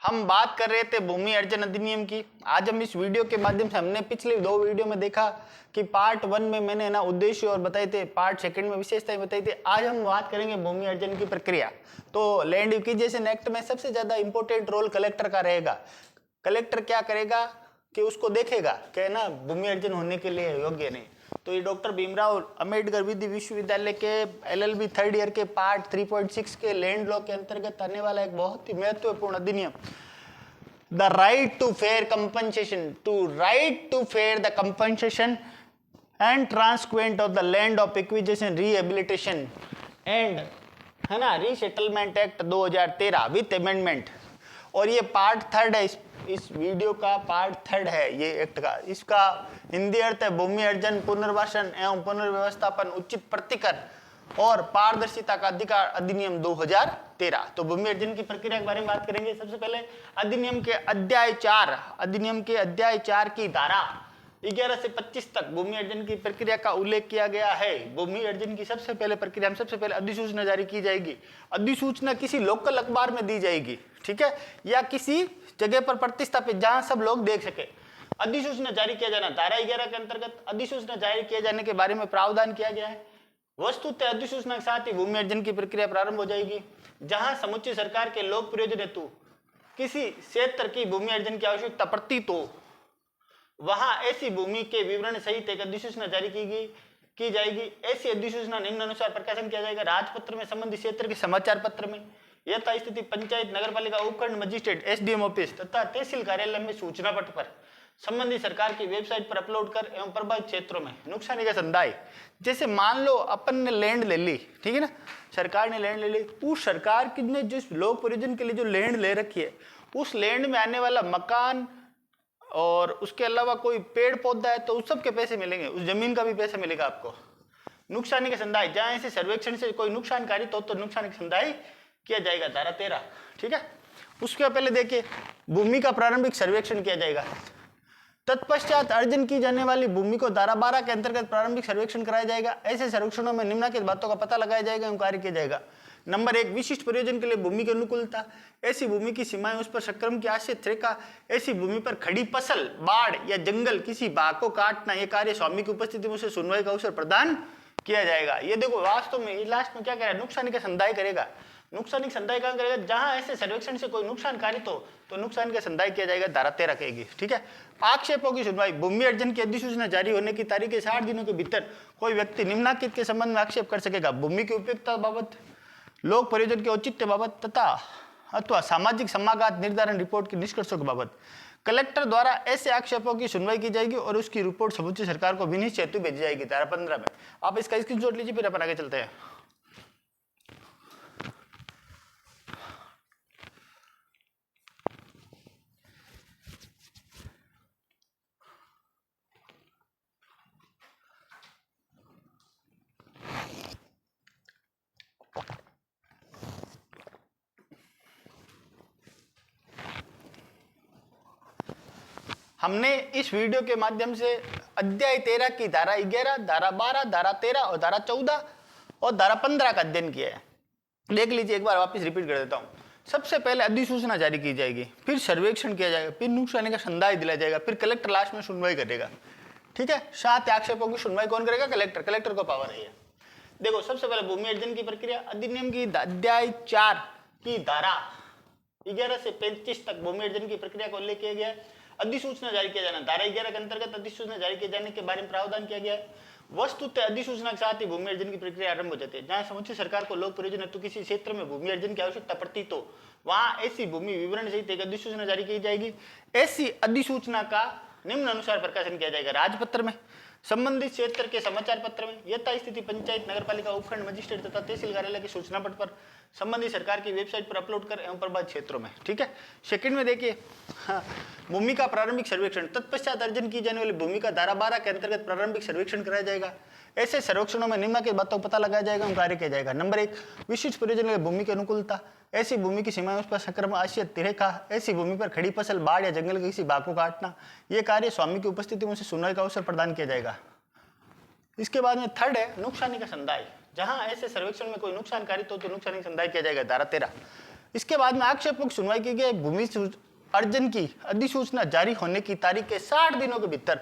हम बात कर रहे थे भूमि अर्जन अधिनियम की। आज हम इस वीडियो के माध्यम से हमने पिछले 2 वीडियो में देखा कि पार्ट 1 में मैंने ना उद्देश्य और बताए थे, पार्ट 2 में विशेषताएं बताई थी। आज हम बात करेंगे भूमि अर्जन की प्रक्रिया। तो लैंड एक्विजिशन एक्ट में सबसे ज्यादा इंपॉर्टेंट रोल कलेक्टर का रहेगा। कलेक्टर क्या करेगा कि उसको देखेगा कि ना भूमि अर्जन होने के लिए योग्य नहीं। तो ये डॉक्टर भीमराव अंबेडकर विधि विश्वविद्यालय के LLB 3rd ईयर के पार्ट 3.6 के लैंड लॉ के अंतर्गत आने वाला एक बहुत ही महत्वपूर्ण अधिनियम, the right to fair compensation and transparency of the land of acquisition rehabilitation and है ना रीसेटलमेंट एक्ट 2013 विथ अमेंडमेंट। और ये पार्ट 3rd है, इस वीडियो का पार्ट 3rd है ये एक्ट का। इसका हिंदी अर्थ है भूमि अर्जन, पुनर्वासन एवं पुनर्व्यवस्थापन, उचित प्रतिकर और पारदर्शिता का अधिकार अधिनियम 2013। तो भूमि अर्जन की प्रक्रिया के बारे में बात करेंगे। सबसे पहले अधिनियम के अध्याय 4 की धारा 11 से 25 तक भूमि अर्जन की प्रक्रिया का उल्लेख किया गया है। भूमि अर्जन की सबसे पहले प्रक्रिया में सबसे पहले अधिसूचना जारी की जाएगी। अधिसूचना किसी लोकल अखबार में दी जाएगी, ठीक है, या किसी जगह पर प्रतिस्थापित जहां सब लोग देख सके। अधिसूचना जारी किया जाना, धारा 11 के अंतर्गत अधिसूचना जारी किए जाने के बारे में प्रावधान किया गया है। वस्तुतः अधिसूचना के साथ ही भूमि अर्जन की प्रक्रिया प्रारंभ हो जाएगी। जहां समुचित सरकार के लोक प्रयोजन हेतु किसी क्षेत्र की भूमि अर्जन की आवश्यकता पड़ती तो वहां ऐसी भूमि के विवरण सहित एक अधिसूचना जारी की जाएगी। ऐसी अधिसूचना निम्नानुसार प्रकाशन किया जाएगा: राजपत्र में, संबंधित क्षेत्र के समाचार पत्र में, यथा स्थिति पंचायत, नगरपालिका, उपखंड मजिस्ट्रेट, SDM ऑफिस तथा तहसील कार्यालय में, सूचना पट पर, संबंधित सरकार की वेबसाइट पर अपलोड कर एवं प्रभावित क्षेत्रों में नुकसानी का संदाय। जैसे मान लो अपन ने लैंड ले ली, ठीक है ना, सरकार ने लैंड ले ली, उस सरकार की ने जिस लोक प्रयोजन के लिए जो लैंड ले रखी है, उस लैंड में आने वाला मकान और उसके अलावा कोई पेड़ पौधा है तो उस सब के पैसे मिलेंगे, उस जमीन का भी पैसा मिलेगा आपको। नुकसानी का संदाय, जहां ऐसे सर्वेक्षण से कोई नुकसानकारी तो नुकसानी का संदाय किया जाएगा, धारा 13, ठीक है। उसके पहले देखिए, भूमि का प्रारंभिक सर्वेक्षण किया जाएगा। तत्पश्चात अर्जन की जाने वाली भूमि को धारा 12 के अंतर्गत प्रारंभिक सर्वेक्षण कराया जाएगा। ऐसे सर्वेक्षणों में निम्नलिखित बातों का पता लगाया जाएगा एवं कार्य किया जाएगा। नंबर 1, विशिष्ट प्रयोजन के लिए भूमि की अनुकूलता। ऐसी भूमि की सीमाएं, उस पर संक्रमण की आश्रित रेखा, ऐसी भूमि पर खड़ी फसल, बाढ़ या जंगल, किसी भाग को काटना, ये कार्य स्वामी की उपस्थिति में उसे सुनवाई का अवसर प्रदान किया जाएगा। ये देखो, वास्तव में लास्ट में क्या कह रहा है, नुकसानी का संदाय करेगा। नुकसानी का संदाय कहां करेगा? जहां ऐसे सर्वेक्षण से कोई नुकसानकारी तो नुकसान का संदाय किया जाएगा, धारा 13 कहेगी, ठीक है। आक्षेपों की सुनवाई, भूमि अर्जन की अधिसूचना जारी होने की तारीख के 60 दिनों के भीतर कोई व्यक्ति निम्नलिखित के संबंध में आक्षेप कर सकेगा: भूमि की उपयुक्तता बाबत, लोक प्रयोजन के औचित्य बाबत तथा अथवा सामाजिक समाघात निर्धारण रिपोर्ट के निष्कर्षों के बाबत। कलेक्टर द्वारा ऐसे आक्षेपों की सुनवाई की जाएगी और उसकी रिपोर्ट समुचित सरकार को विनिश्चय हेतु भेजी जाएगी, धारा 15 में। आप इसका स्क्रीनशॉट लीजिए, फिर अपन आगे चलते हैं। हमने इस वीडियो के माध्यम से अध्याय 13 की धारा 11, धारा 12, धारा 13 और धारा 14 और धारा 15 का अध्ययन किया है। देख लीजिए, एक बार वापस रिपीट कर देता हूँ। सबसे पहले अधिसूचना जारी की जाएगी, फिर सर्वेक्षण किया जाएगा, फिर नुकसानी का संदाय दिलाया जाएगा, फिर कलेक्टर लास्ट में सुनवाई करेगा, ठीक है। 7 आक्षेपों की सुनवाई कौन करेगा? कलेक्टर को पावर है। देखो, सबसे पहले भूमि अर्जन की प्रक्रिया, अधिनियम की अध्याय 4 की धारा 11 से 35 तक भूमि अर्जन की प्रक्रिया का उल्लेख किया गया है। अधिसूचना जारी किया जाना, धारा 11 के अंतर्गत अधिसूचना जारी किए जाने के बारे में प्रावधान किया गया है। वस्तुतः अधिसूचना के साथ ही भूमि अर्जन की प्रक्रिया आरंभ हो जाती है। जहां समुचित सरकार को लोक प्रयोजन हेतु किसी क्षेत्र में भूमि अर्जन की आवश्यकता पड़ती तो वहां ऐसी भूमि विवरण सहित एक अधिसूचना जारी की जाएगी। ऐसी अधिसूचना का निम्न अनुसार प्रकाशन किया जाएगा: राजपत्र में, संबंधित क्षेत्र के समाचार पत्र में, यथा स्थिति पंचायत, नगरपालिका, उपखंड मजिस्ट्रेट तथा तहसील कार्यालय की सूचना पट पर, संबंधित सरकार की वेबसाइट पर अपलोड कर एवं प्रभावित क्षेत्रों में, ठीक है। सेकंड में देखिए, भूमि का प्रारंभिक सर्वेक्षण। तत्पश्चात अर्जन की जाने वाली भूमि का धारा 12 के अंतर्गत प्रारंभिक सर्वेक्षण कराया जाएगा। ऐसे सर्वेक्षणों में निम्नलिखित बातों का पता लगाया जाएगा एवं कार्य किया जाएगा। नंबर 1, विशिष्ट प्रयोजन के लिए भूमि की अनुकूलता। ऐसी भूमि की सीमाएं, उस पर संक्रमण आश्रित रेखा, ऐसी भूमि पर खड़ी फसल, बाढ़ या जंगल के किसी भाग को काटना, ये कार्य स्वामी की उपस्थिति में उसे सुनवाई का अवसर प्रदान किया जाएगा। इसके बाद में 3rd है नुकसानी का संदाय। जहां ऐसे सर्वेक्षण में कोई नुकसानकारी तो नुकसानी का संदाय किया जाएगा, धारा 13। इसके बाद में आक्षेपों की सुनवाई की गई। भूमि अर्जन की अधिसूचना जारी होने की तारीख के 60 दिनों के भीतर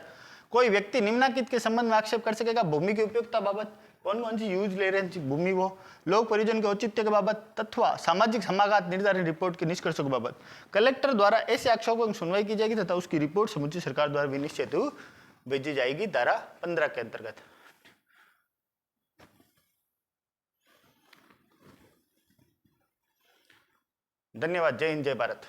कोई व्यक्ति निम्नलिखित के संबंध में आक्षेप कर सकेगा। भूमि की उपयोगिता बाबत, कौन कौन सी यूज ले रहे हैं भूमि, वो लोक परियोजन के औचित्य के बाबत तथा सामाजिक समाघात निर्धारण रिपोर्ट के निष्कर्षों के बाबत कलेक्टर द्वारा ऐसे आक्षेपों की सुनवाई की जाएगी तथा उसकी रिपोर्ट समुचित सरकार द्वारा विनिश्चित हेतु भेजी जाएगी। धारा 15 के अंतर्गत। धन्यवाद। जय हिंद, जय भारत।